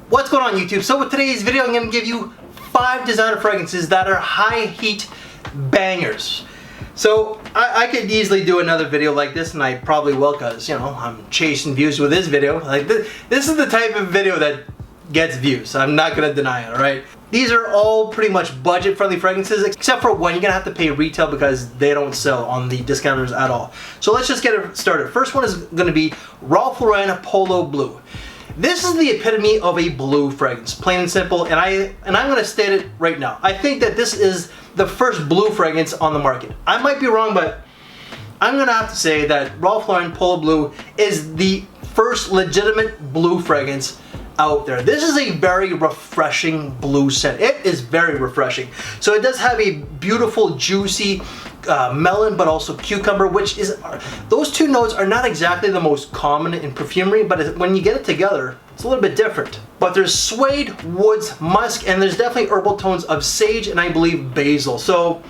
What's going on YouTube? So with today's video I'm going to give you 5 designer fragrances that are high heat bangers. So I could easily do another video like this, and I probably will, because you know I'm chasing views with this video. Like this is the type of video that gets views. I'm not going to deny it, alright? These are all pretty much budget friendly fragrances, except for one you're going to have to pay retail because they don't sell on the discounters at all. So let's just get it started. First one is going to be Ralph Lauren Polo Blue. This is the epitome of a blue fragrance, plain and simple, and I'm going to state it right now. I think that this is the first blue fragrance on the market. I might be wrong, but I'm going to have to say that Ralph Lauren Polo Blue is the first legitimate blue fragrance out there. This is a very refreshing blue scent. It is very refreshing. So it does have a beautiful, juicy melon, but also cucumber, which is, those two notes are not exactly the most common in perfumery, but when you get it together, it's a little bit different. But there's suede, woods, musk, and there's definitely herbal tones of sage and I believe basil. So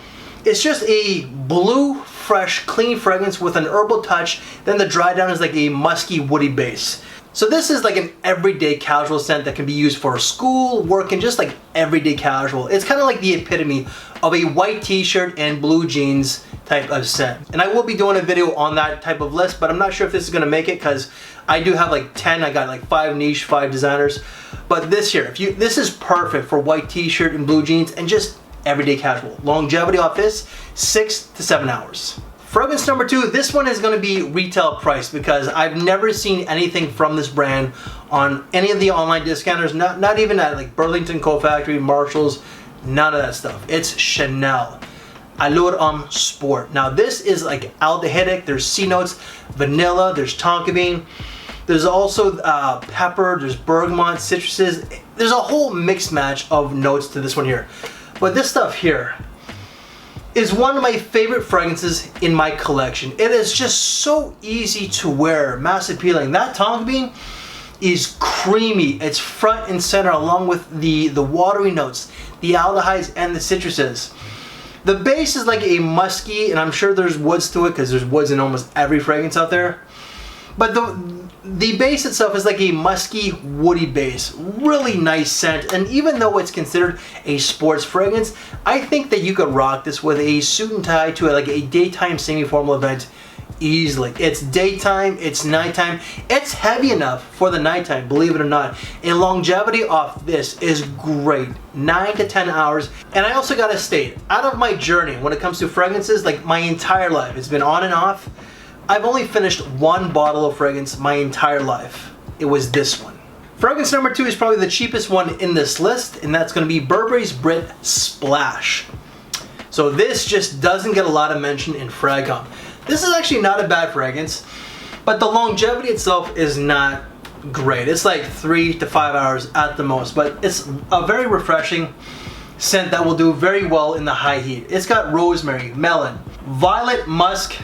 it's just a blue, fresh, clean fragrance with an herbal touch. Then the dry down is like a musky, woody base. So this is like an everyday casual scent that can be used for school, work, and just like everyday casual. It's kind of like the epitome of a white t-shirt and blue jeans type of scent. And I will be doing a video on that type of list, but I'm not sure if this is gonna make it because I do have like 10, I got like 5 niche, 5 designers. But this here, this is perfect for white t-shirt and blue jeans and just everyday casual. Longevity off this, 6 to 7 hours. Fragrance number 2, this one is going to be retail priced because I've never seen anything from this brand on any of the online discounters, not even at like Burlington Coat Factory, Marshalls, none of that stuff. It's Chanel Allure Homme Sport. Now this is like aldehydic, there's C notes, vanilla, there's tonka bean, there's also pepper, there's bergamot, citruses, there's a whole mixed match of notes to this one here. But this stuff here is one of my favorite fragrances in my collection. It is just so easy to wear, mass appealing. That tonka bean is creamy. It's front and center along with the watery notes, the aldehydes, and the citruses. The base is like a musky, and I'm sure there's woods to it because there's woods in almost every fragrance out there. But the base itself is like a musky, woody base. Really nice scent, and even though it's considered a sports fragrance, I think that you could rock this with a suit and tie to like a daytime semi-formal event easily. It's daytime, it's nighttime, it's heavy enough for the nighttime, believe it or not. And longevity off this is great, 9 to 10 hours. And I also gotta state, out of my journey when it comes to fragrances, like my entire life, it's been on and off, I've only finished 1 bottle of fragrance my entire life. It was this one. Fragrance number 2 is probably the cheapest one in this list, and that's going to be Burberry's Brit Splash. So this just doesn't get a lot of mention in Fragcom. This is actually not a bad fragrance, but the longevity itself is not great. It's like 3 to 5 hours at the most, but it's a very refreshing scent that will do very well in the high heat. It's got rosemary, melon, violet, musk,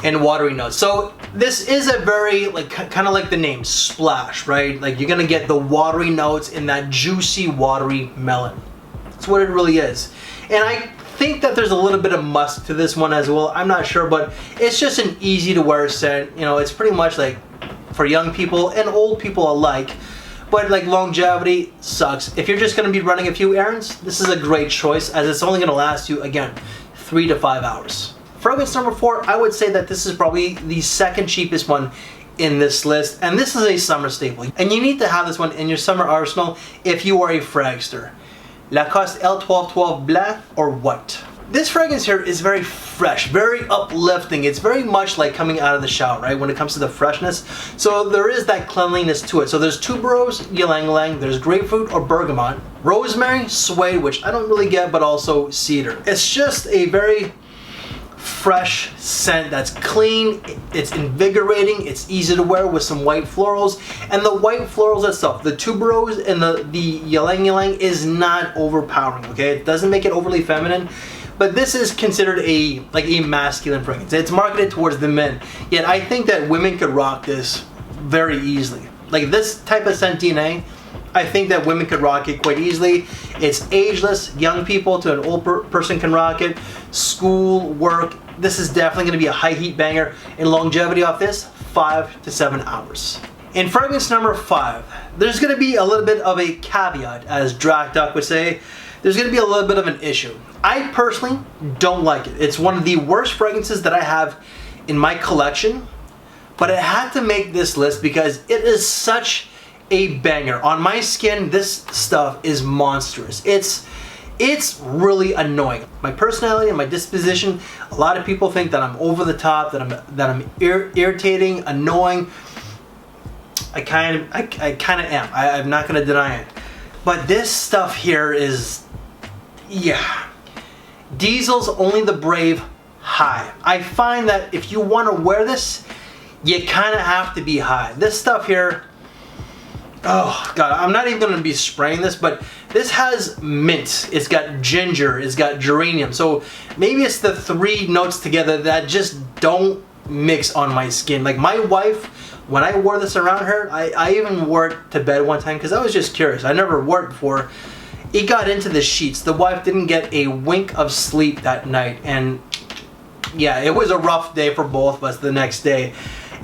and watery notes. So this is a very, like, kind of like the name, splash, right? Like you're gonna get the watery notes in that juicy, watery melon. That's what it really is. And I think that there's a little bit of musk to this one as well. I'm not sure, but it's just an easy to wear scent. You know, it's pretty much like for young people and old people alike. But like longevity sucks. If you're just gonna be running a few errands, this is a great choice as it's only gonna last you, again, 3 to 5 hours. Fragrance number 4, I would say that this is probably the second cheapest one in this list, and this is a summer staple. And you need to have this one in your summer arsenal if you are a fragster. Lacoste L1212 Blanc or White. This fragrance here is very fresh, very uplifting. It's very much like coming out of the shower, right, when it comes to the freshness. So there is that cleanliness to it. So there's tuberose, ylang ylang, there's grapefruit or bergamot, rosemary, suede, which I don't really get, but also cedar. It's just a very fresh scent that's clean, it's invigorating, it's easy to wear with some white florals, and the white florals itself, the tuberose and the ylang ylang is not overpowering, okay? It doesn't make it overly feminine, but this is considered a masculine fragrance. It's marketed towards the men, yet I think that women could rock this very easily. Like this type of scent DNA, I think that women could rock it quite easily. It's ageless, young people to an old person can rock it, school, work. This is definitely going to be a high heat banger, and longevity off this, 5 to 7 hours. In fragrance number 5, there's going to be a little bit of a caveat, as Drac Duck would say. There's going to be a little bit of an issue. I personally don't like it. It's one of the worst fragrances that I have in my collection, but I had to make this list because it is such a banger. On my skin, this stuff is monstrous. It's really annoying. My personality and my disposition, a lot of people think that I'm over the top, that I'm irritating, annoying. I kind of am. I'm not gonna deny it. But this stuff here is, yeah. Diesel's Only the Brave high. I find that if you want to wear this, you kind of have to be high. This stuff here, oh god, I'm not even gonna be spraying this, but this has mint, it's got ginger, it's got geranium. So maybe it's the 3 notes together that just don't mix on my skin. Like my wife, when I wore this around her, I even wore it to bed one time because I was just curious. I never wore it before. It got into the sheets. The wife didn't get a wink of sleep that night, and yeah, it was a rough day for both of us the next day.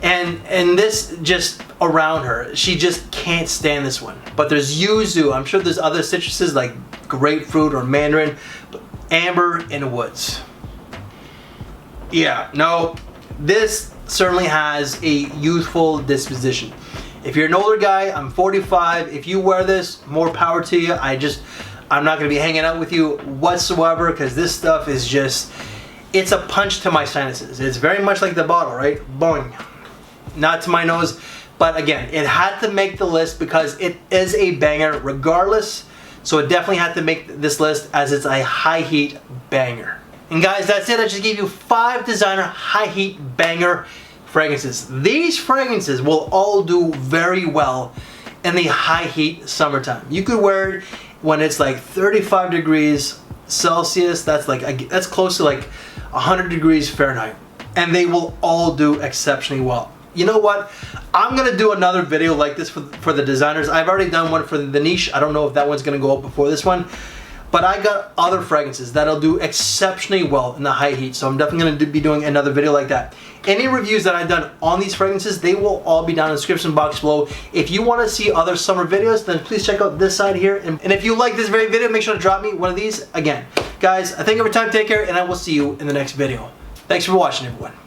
And this just around her, she just can't stand this one. But there's yuzu. I'm sure there's other citruses like grapefruit or mandarin, but amber and woods. Yeah, no, this certainly has a youthful disposition. If you're an older guy, I'm 45, if you wear this, more power to you. I'm not gonna be hanging out with you whatsoever because this stuff is just, it's a punch to my sinuses. It's very much like the bottle, right? Boing. Not to my nose, but again, it had to make the list because it is a banger regardless. So it definitely had to make this list as it's a high heat banger. And guys, that's it. I just gave you 5 designer high heat banger fragrances. These fragrances will all do very well in the high heat summertime. You could wear it when it's like 35 degrees Celsius. That's close to like 100 degrees Fahrenheit. And they will all do exceptionally well. You know what? I'm gonna do another video like this for the designers. I've already done one for the niche. I don't know if that one's gonna go up before this one. But I got other fragrances that'll do exceptionally well in the high heat, so I'm definitely going to be doing another video like that. Any reviews that I've done on these fragrances, they will all be down in the description box below. If you want to see other summer videos, then please check out this side here. And if you like this very video, make sure to drop me one of these. Again, guys, I thank you for your time, take care, and I will see you in the next video. Thanks for watching, everyone.